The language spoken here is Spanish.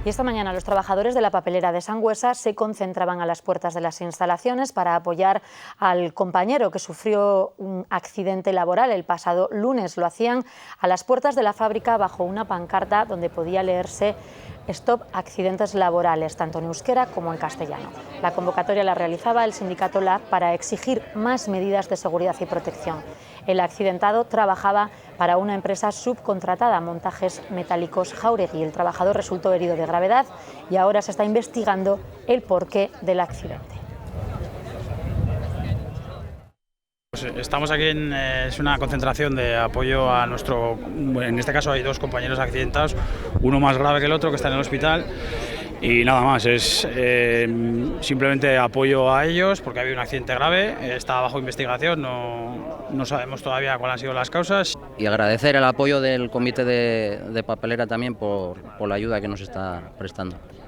Y esta mañana los trabajadores de la papelera de Sangüesa se concentraban a las puertas de las instalaciones para apoyar al compañero que sufrió un accidente laboral el pasado lunes. Lo hacían a las puertas de la fábrica bajo una pancarta donde podía leerse "Stop accidentes laborales", tanto en euskera como en castellano. La convocatoria la realizaba el sindicato LAB para exigir más medidas de seguridad y protección. El accidentado trabajaba para una empresa subcontratada, Montajes Metálicos Jáuregui. El trabajador resultó herido de gravedad y ahora se está investigando el porqué del accidente. Estamos aquí es una concentración de apoyo a en este caso hay dos compañeros accidentados, uno más grave que el otro que está en el hospital. Y nada más, es simplemente apoyo a ellos porque ha habido un accidente grave, está bajo investigación, no sabemos todavía cuáles han sido las causas. Y agradecer el apoyo del comité de papelera también por la ayuda que nos está prestando.